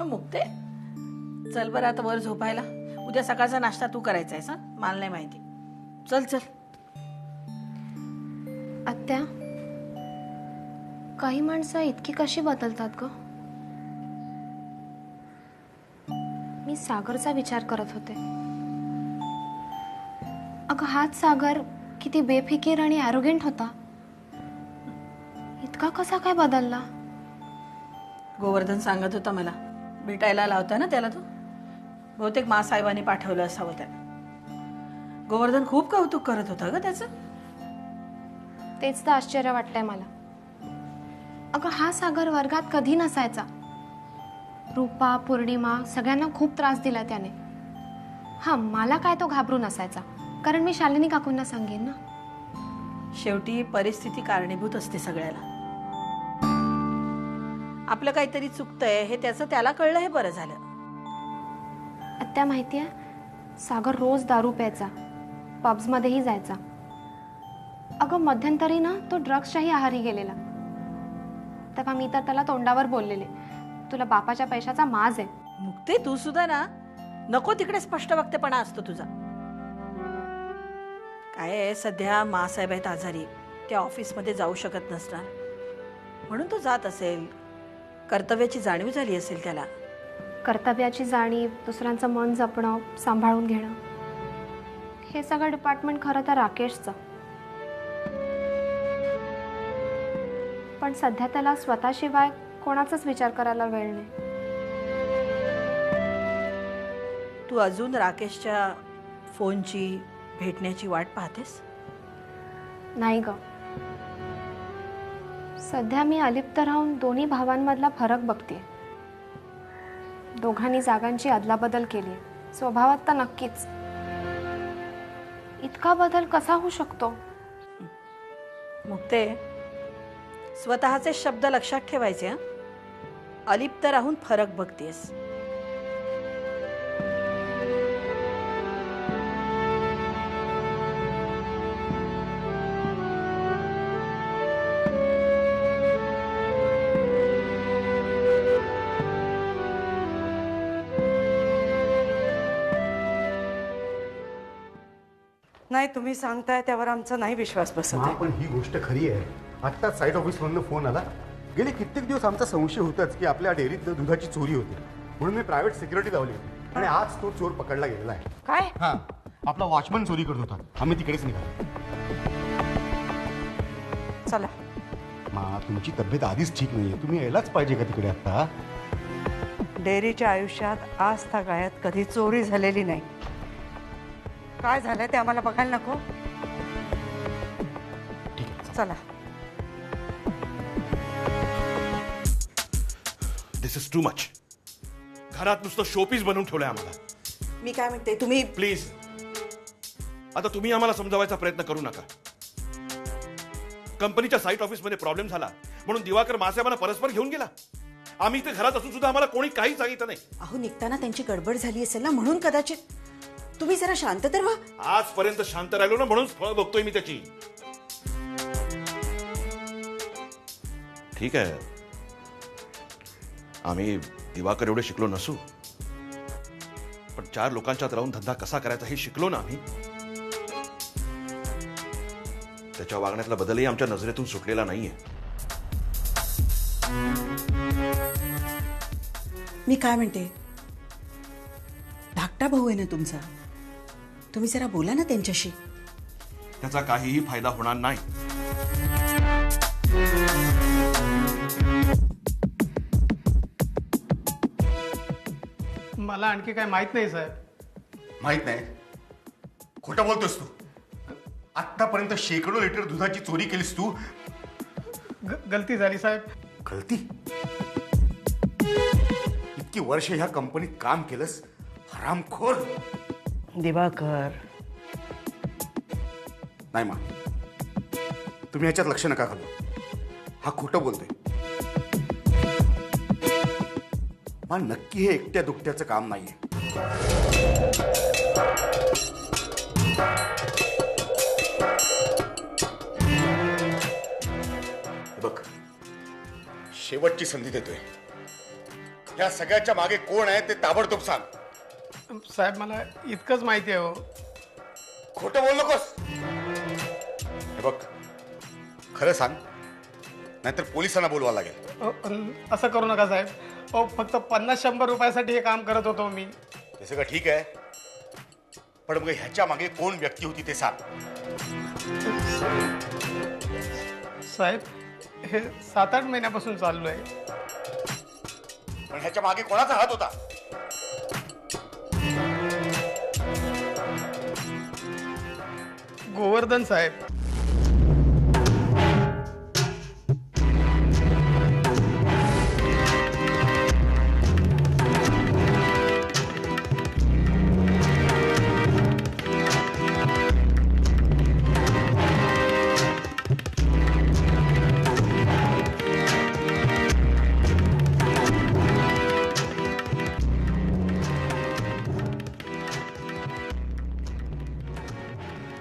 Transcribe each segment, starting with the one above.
मुक्ते, चल बरं आता वर झोपायला. उद्या सकाळचा नाश्ता तू करायचा आहेस. मला नाही माहिती. चल चल. आत्या, काही माणसं इतकी कशी बदलतात ग? मी सागरचा विचार करत होते. अगं हाच सागर किती बेफिकीर आणि ॲरोगेंट होता. इतका कसा काय बदलला? गोवर्धन सांगत होता मला. भेटायला लावता ना त्याला तो. बहुतेक मासाहेबांनी पाठवलं असावं त्याला. गोवर्धन खूप कौतुक करत होता ग त्याचं. तेच तर आश्चर्य वाटतंय मला. अगं हा सागर वर्गात कधी नसायचा. रूपा, पौर्णिमा सगळ्यांना खूप त्रास दिला त्याने. हा, मला काय तो घाबरून असायचा, कारण मी शालिनी काकूंना सांगेन ना. शेवटी परिस्थिती कारणीभूत असते सगळ्याला. आपलं काहीतरी चुकतंय हे त्याचं त्याला कळलं हे बरं झालं. आत्या माहितीये, सागर रोज दारू प्यायचा, पब्समध्येही जायचा. अगं मध्यंतरी ना तो ड्रग्सच्याही आहारी गेलेला. तेव्हा मी तर त्याला तोंडावर बोललेले, तुला बापाच्या पैशाचा माज आहे. मुक्ते, तू सुद्धा ना नको तिकडे स्पष्ट वक्तेपणा असतो तुझा. काय आहे, सध्या मासाहेब आहेत आजारी. ते ऑफिसमध्ये जाऊ शकत नसणार म्हणून तो जात असेल. कर्तव्याची जाणीव झाली असेल त्याला. कर्तव्याची जाणीव, दुसऱ्यांचं मन जपणं, सांभाळून घेणं, हे सगळं डिपार्टमेंट खरं तर राकेशचं. पण सध्या त्याला स्वतःशिवाय कोणाचाच विचार करायला वेळ नाही. तू अजून राकेशच्या फोनची, भेटण्याची वाट पाहतेस? नाही ग. सध्या मी अलिप्त राहून दोन्ही भावांमधला फरक बघते. दोघांनी जागांची अदलाबदल केली. स्वभावात तर नक्कीच. इतका बदल कसा होऊ शकतो? मुक्ते, स्वतःचे शब्द लक्षात ठेवायचे. अलिप्त राहून फरक बघतेस. नाही, तुम्ही सांगताय त्यावर आमचा नाही विश्वास बसत आहे. पण ही गोष्ट खरी आहे. आत्ता साईट ऑफिसमधून फोन आला. गेले कित्येक दिवस आमचा संशय होताच की आपल्या डेअरीत दुधाची चोरी होती. म्हणून मी प्रायव्हेट सिक्युरिटी लावली होती आणि आज तो चोर पकडला गेलेला आहे. काय? हा, आपला वॉचमन चोरी करत होता. आम्ही तिकडेच निघालो. चला. मा, तुमची तब्येत आधीच ठीक नाहीये. तुम्ही यायलाच पाहिजे का तिकडे आता? डेअरीच्या आयुष्यात आज तागायत कधी चोरी झालेली नाही. काय झालंय ते आम्हाला बघायला नको? ठीक आहे, चला. दिस इज टू मच. घरात नुसतं शोपीस बनवून ठेवलंय आम्हाला. मी काय म्हणते, तुम्ही प्लीज, आता तुम्ही आम्हाला समजावायचा प्रयत्न करू नका. कंपनीच्या साईट ऑफिसमध्ये प्रॉब्लेम झाला म्हणून दिवाकर मासाहेबांना परस्पर घेऊन गेला. आम्ही इथे घरात असून सुद्धा आम्हाला कोणी काही सांगितलं नाही. अहो, निघताना त्यांची गडबड झाली असेल ना, म्हणून कदाचित. तुम्ही जरा शांत तर व्हा. आजपर्यंत शांत राहिलो ना, म्हणून फळ बघतोय मी त्याची. ठीक आहे, आम्ही दिवाकर एवढे शिकलो नसू, पण 4 लोकांच्यात राहून धंदा कसा करायचा हे शिकलो ना आम्ही. त्याच्या वागण्यातला बदलही आमच्या नजरेतून सुटलेला नाहीये. मी काय म्हणते, धाकटा भाऊ आहे ना तुमचा, तुम्ही जरा बोला ना त्यांच्याशी. त्याचा काहीही फायदा होणार नाही. मला आणखी काय माहित नाही साहेब. माहित नाही? खोटं बोलतोस तू. आतापर्यंत शेकडो लिटर दुधाची चोरी केलीस तू. गलती झाली साहेब. गलती? इतकी वर्ष ह्या कंपनीत काम केलंस, हरामखोर. दिवाकर, नाही मा, तुम्ही ह्याच्यात लक्ष नका घालू. हा खोटं बोलतोय. मा, नक्की हे एकट्या दुकट्याचं काम नाहीये. बघ, शेवटची संधी देतोय. या सगळ्याच्या मागे कोण आहे ते ताबडतोब सांग. साहेब मला इतकंच माहिती आहे हो. खोटं बोल नकोस. हे बघ, खरं सांग, नाहीतर पोलिसांना बोलवा लागेल. असं करू नका साहेब. अहो फक्त 50-100 रुपयासाठी हे काम करत होतो मी. हे सगळं ठीक आहे, पण मग ह्याच्या मागे कोण व्यक्ती होती ते सांग. साहेब हे 7-8 महिन्यापासून चाललो आहे. पण ह्याच्या मागे कोणाचा हात होता? गोवर्धन साहेब.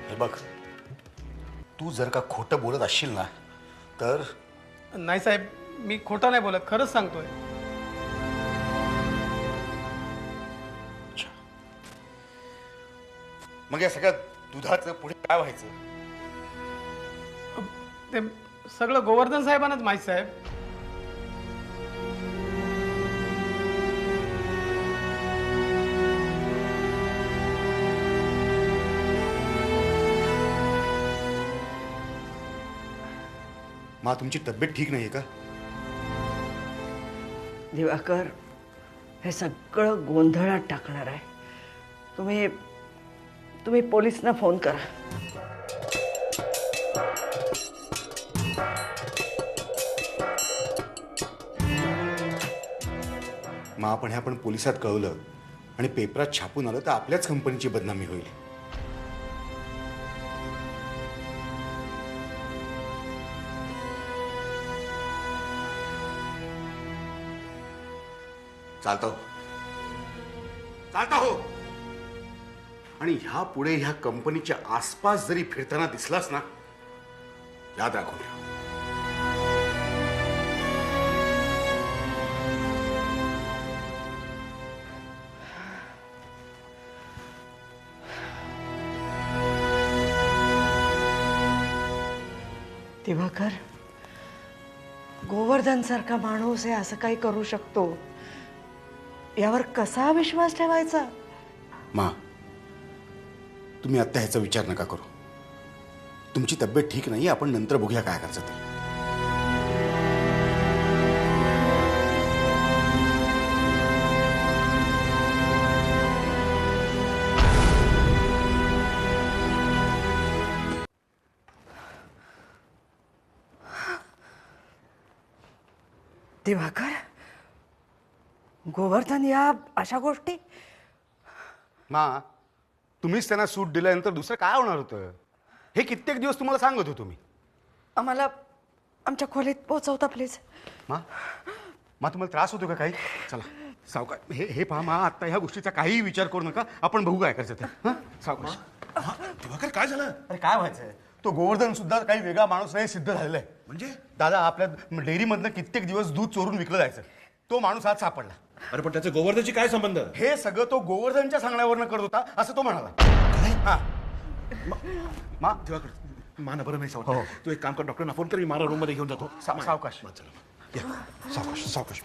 हे बघ, तू जर का खोटं बोलत असशील ना तर नाही साहेब, मी खोटं नाही बोलत, खरंच सांगतोय. मग या सगळ्या दुधाचं पुढे काय व्हायचं? ते सगळं गोवर्धन साहेबांनाच माहीत साहेब. मा, तुमची तब्येत ठीक नाहीये का? दिवाकर, हे सगळं गोंधळात टाकणार आहे. तुम्ही पोलिसांना फोन करा. मा, आपण हे पोलिसात कळवलं आणि पेपरात छापून आलं तर आपल्याच कंपनीची बदनामी होईल. चालता हो. आणि ह्या पुढे ह्या कंपनीच्या आसपास जरी फिरताना दिसलास ना, याद राखून ठेव. दिवाकर, गोवर्धन सारखा माणूस आहे असं काही करू शकतो, यावर कसा विश्वास ठेवायचा? मा, तुम्ही आत्ता ह्याचा विचार नका करू. तुमची तब्येत ठीक नाही, आपण नंतर बघूया काय करायचं ते. दिवाकर, गोवर्धन या अशा गोष्टी? मा, तुम्हीच त्यांना सूट दिल्यानंतर दुसरं काय होणार होतं? हे कित्येक दिवस तुम्हाला सांगत होतो मी. आम्हाला आमच्या खोलीत पोहोचवता प्लीज. मा, तुम्हाला त्रास होतो का काही? चला सावकाश. हे पहा मा, आता ह्या गोष्टीचा काहीही विचार करू नका, आपण बघू काय करायचं ते. हां, सावकाश. दिवाकर काय झालं? अरे काय व्हायचंय, तो गोवर्धन सुद्धा काही वेगळा माणूस नाही सिद्ध झालेला आहे. म्हणजे दादा, आपल्या डेअरीमधनं कित्येक दिवस दूध चोरून विकलं जायचं, तो माणूस आज सापडला. अरे पण त्याचं गोवर्धनशी काय संबंध? हे सगळं तो गोवर्धनच्या सांगण्यावरनं करत होता असं तो म्हणाला. हा मा, दिवाकर, माना बरं नाही हो. सावकाश. तू एक काम कर, डॉक्टरना फोन कर, मी मारा रूम मध्ये घेऊन जातो. सावकाश. या, सावकाश सावकाश.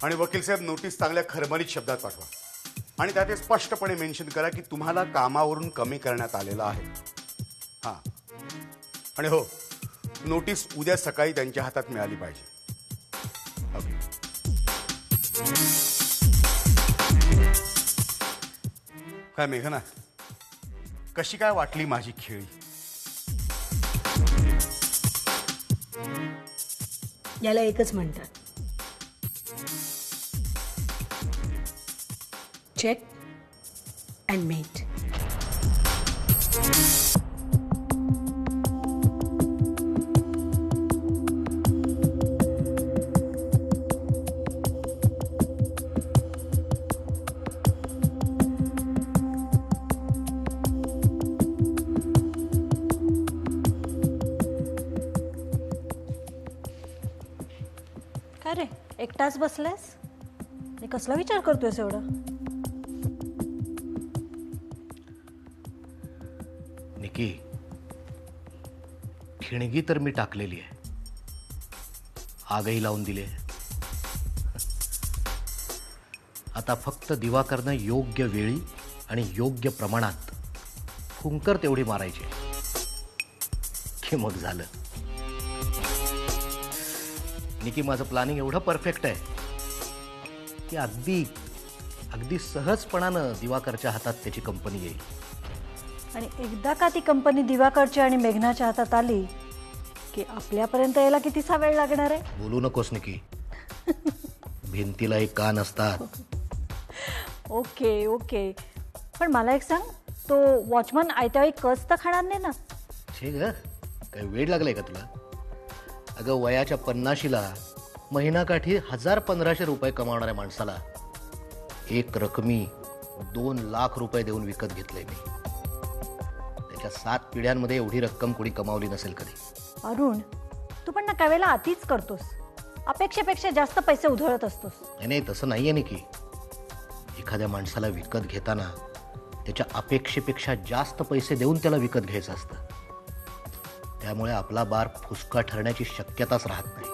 आणि वकील साहेब, नोटीस चांगल्या खरमरीत शब्दात पाठवा आणि त्यात हे स्पष्टपणे मेन्शन करा की तुम्हाला कामावरून कमी करण्यात आलेलं आहे. हां, आणि हो, नोटीस उद्या सकाळी त्यांच्या हातात मिळाली पाहिजे. ओके. काय मेघना, कशी काय वाटली माझी खेळी? याला एकच म्हणतात, चेक अँड मेट. काय रे एकटाच बसलायस? मी कसला विचार करतोयस एवढा? निकी, ठिणगी तर मी टाकलेली आहे, आगही लावून दिली आहे. आता फक्त दिवाकरनं योग्य वेळी आणि योग्य प्रमाणात फुंकर तेवढी मारायची की मग झालं. निकी, माझं प्लॅनिंग एवढं परफेक्ट आहे की अगदी अगदी सहजपणानं दिवाकरच्या हातात त्याची कंपनी येईल. आणि एकदा का ती कंपनी दिवाकरच्या आणि मेघनाच्या हातात आली की आपल्यापर्यंत यायला कितीसा वेळ लागणार आहे? बोलू नकोस निकी, भिंतीलाही कान असतात. ओके ओके, पण मला एक सांग, तो वॉचमन आयत्या वेळी कस तर खाणार नाही ना? छे ग, काही वेळ लागलाय का तुला? अगं, वयाच्या 50शीला महिनाकाठी 1000-1500 रुपये कमावणाऱ्या माणसाला एक रकमी 2 लाख रुपये देऊन विकत घेतलंय मी. त्याच्या 7 पिढ्यांमध्ये एवढी रक्कम कोणी कमावली नसेल कधी. अरुण, तू पण ना काही वेळेला अतिच करतोस, अपेक्षेपेक्षा जास्त पैसे उधळत असतोस. नाही, तसं नाहीये निकी. एखाद्या माणसाला विकत घेताना त्याच्या अपेक्षेपेक्षा जास्त पैसे देऊन त्याला विकत घ्यायचं असतं. त्यामुळे आपला बार फुसका ठरण्याची शक्यताच राहत नाही.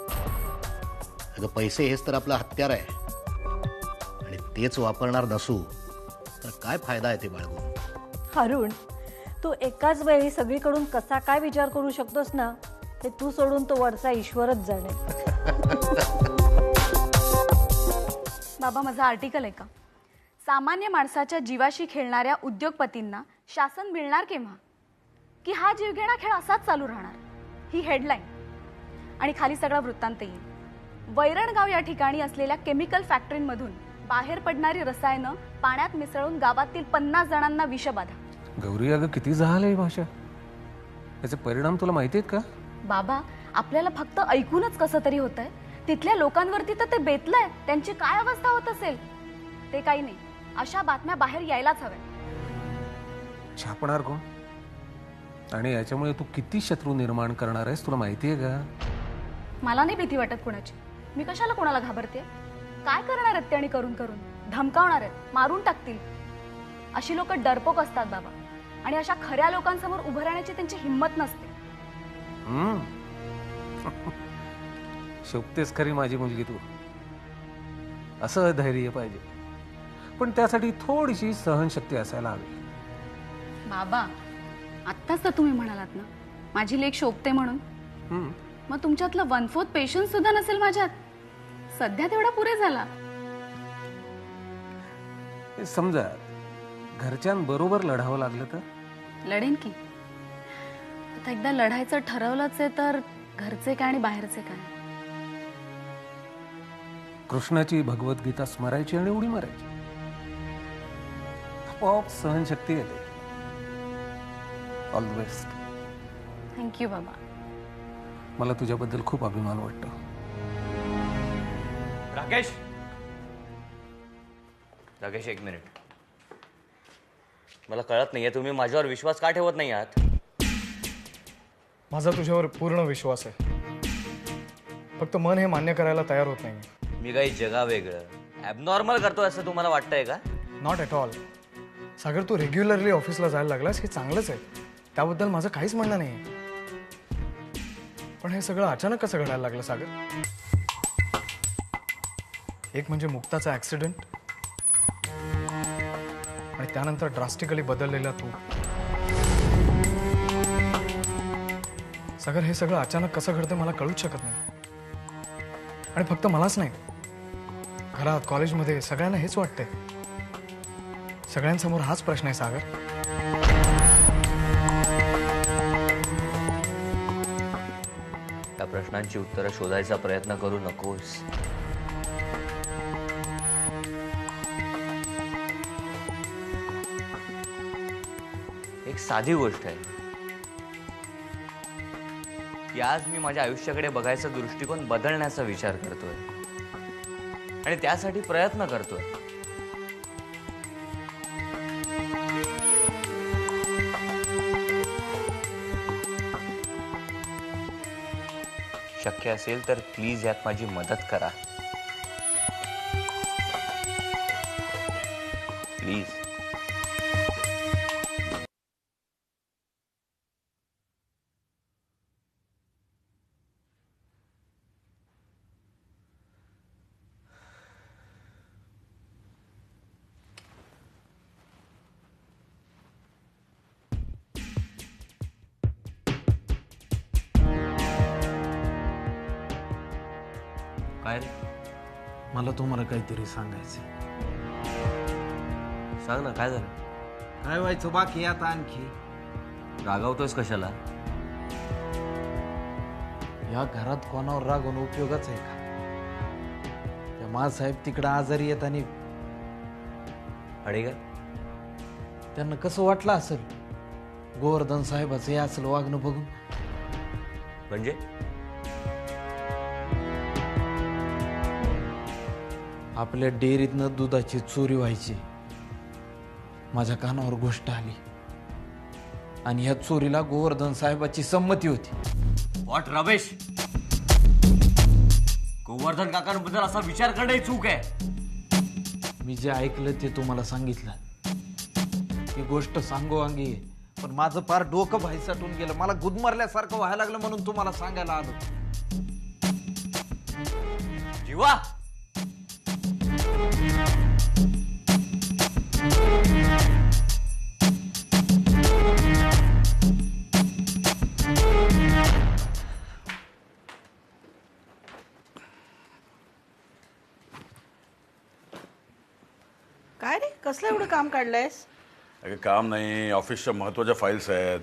अगं, पैसे हेच तर आपलं हत्यार आहे, आणि तेच वापरणार नसू तर काय फायदा आहे ते बाळगून? अरुण, तू एकाच वेळी सगळीकडून कसा काय विचार करू शकतोस ना, ते तू सोडून तो वरचा ईश्वरच जाणे. बाबा, माझं आर्टिकल आहे का? सामान्य माणसाच्या जीवाशी खेळणाऱ्या उद्योगपतींना शासन मिळणार केव्हा? की हा जीवघेणा खेळ असाच चालू राहणार? ही हेडलाईन आणि खाली सगळा वृत्तांत येईल. वैरणगाव या ठिकाणी असलेल्या केमिकल फॅक्टरीमधून बाहेर पडणारी रसायनं पाण्यात मिसळून गावातील 50 जणांना विषबाधा. गौरी, अगं किती जहाल आहे भाषा. याचे परिणाम तुला माहिती आहेत का? बाबा, आपल्याला फक्त ऐकूनच कसं तरी होतंय. तिथल्या लोकांवरती तर ते बेतलंय. त्यांची काय अवस्था होत असेल ते काही नाही. अशा बातम्या बाहेर यायलाच हव्या. छापणार कोण? आणि याच्यामुळे तू किती शत्रू निर्माण करणार आहेस तुला माहिती आहे का? मला नाही भीती वाटत कोणाची. मी कशाला कोणाला घाबरते? काय करणार आहेत त्याने? करून करून धमकावणार आहेत, मारून टाकतील. अशी लोक डरपोक असतात बाबा, आणि अशा खऱ्या लोकांसमोर उभं राहण्याची त्यांची हिंमत नसते. शोभतेस खरी माझी मुलगी तू. असं धैर्य पाहिजे, पण त्यासाठी थोडीशी सहनशक्ती असायला हवी. बाबा, आत्ताच तर तुम्ही म्हणालात ना माझी लेक शोभते म्हणून. मग तुमच्यातलं 1/4 पेशन्स सुद्धा नसेल माझ्यात. सध्या तेवढा पुरे झाला. समजा घरच्यांबरोबर लढावं लागलं तर? लढेन की. आता एकदा लढायचं ठरवलंच आहे तर घरचे काय आणि बाहेरचे काय. कृष्णाची भगवद्गीता स्मरायची आणि उडी मारायची. आपोआप सहनशक्ती येते. All the best. थँक्यू बाबा. मला तुझ्याबद्दल खूप अभिमान वाटतो. राकेश, राकेश, एक मिनिट. मला कळत नाहीये तुम्ही माझ्यावर विश्वास का ठेवत नाही आहात? माझा तुझ्यावर पूर्ण विश्वास आहे, फक्त मन हे मान्य करायला तयार होत नाही. मी काही जगा वेगळं ॲबनॉर्मल करतो असं तुम्हाला वाटतंय का? Not at all. सागर, तू रेग्युलरली ऑफिसला जायला लागलास हे चांगलंच आहे, त्याबद्दल माझं काहीच म्हणणं नाही. पण हे सगळं अचानक कसं घडायला लागलं सागर? एक म्हणजे मुक्ताचा ऍक्सिडेंट, आणि त्यानंतर ड्रास्टिकली बदललेला तू. सागर, हे सगळं अचानक कसं घडतं मला कळूच शकत नाही. आणि फक्त मलाच नाही, घरात, कॉलेजमध्ये सगळ्यांना हेच वाटतंय. सगळ्यांसमोर हाच प्रश्न आहे सागर. त्या प्रश्नांची उत्तरं शोधायचा प्रयत्न करू नकोस. एक साधी गोष्ट आहे की आज मी माझ्या आयुष्याकडे बघायचा दृष्टिकोन बदलण्याचा विचार करतोय आणि त्यासाठी प्रयत्न करतोय. शक्य असेल तर प्लीज यात माझी मदत करा प्लीज. काय रे? मला तुम्हाला काहीतरी सांगायचं. सांग ना, काय झालं? काय व्हायचं बाकी आता आणखी? रागावतोयस कशाला? या घरात कोणावर रागवून उपयोगाच आहे का? त्या मासाहेब तिकडं आजारी येत आणि काय त्यांना कसं वाटलं असेल गोवर्धन साहेबाचं हे असलं वागणं बघून? म्हणजे आपल्या डेअरीतनं दुधाची चोरी व्हायची. माझ्या कानावर गोष्ट आली आणि ह्या चोरीला गोवर्धन साहेबाची संमती होती. व्हॉट रमेश? गोवर्धन काकांबद्दल असा विचार करणे चूक आहे. मी जे ऐकलं ते तुम्हाला सांगितलं. ही गोष्ट सांगोवांगी आहे, पण माझं फार डोकं भाईसाटून गेलं. मला गुदमरल्यासारखं व्हायला लागलं म्हणून तुम्हाला सांगायला आलो. जीवा, काय रे, कसलं एवढं काम काढलंयस? अगं काम नाही, ऑफिसच्या महत्त्वाच्या फाईल्स आहेत.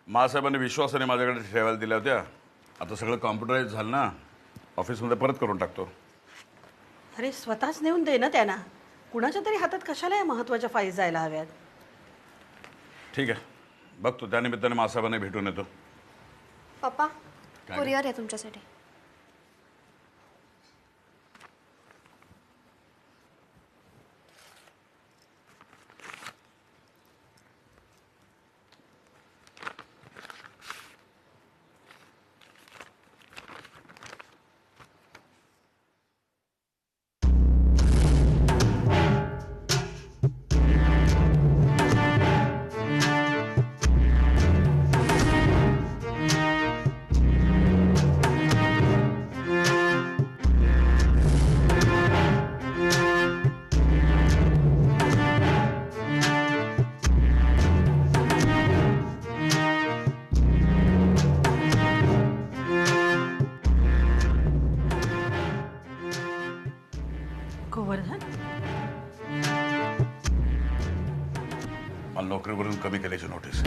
महासाहेबांनी विश्वासाने माझ्याकडे ठेवायला दिल्या होत्या. आता सगळं कॉम्प्युटराईज झालं ना, ऑफिसमध्ये परत करून टाकतो. अरे स्वतःच नेऊन दे ना त्यांना. कुणाच्या तरी हातात कशाला या महत्वाच्या फाईल जायला हव्यात? ठीक आहे, बघतो त्यानिमित्ताने महासाहेबांना भेटून येतो. पप्पा, काय? कुरिअर आहे तुमच्यासाठी. गोवर्धन, मला नोकरीवरून कमी केल्याची नोटीस.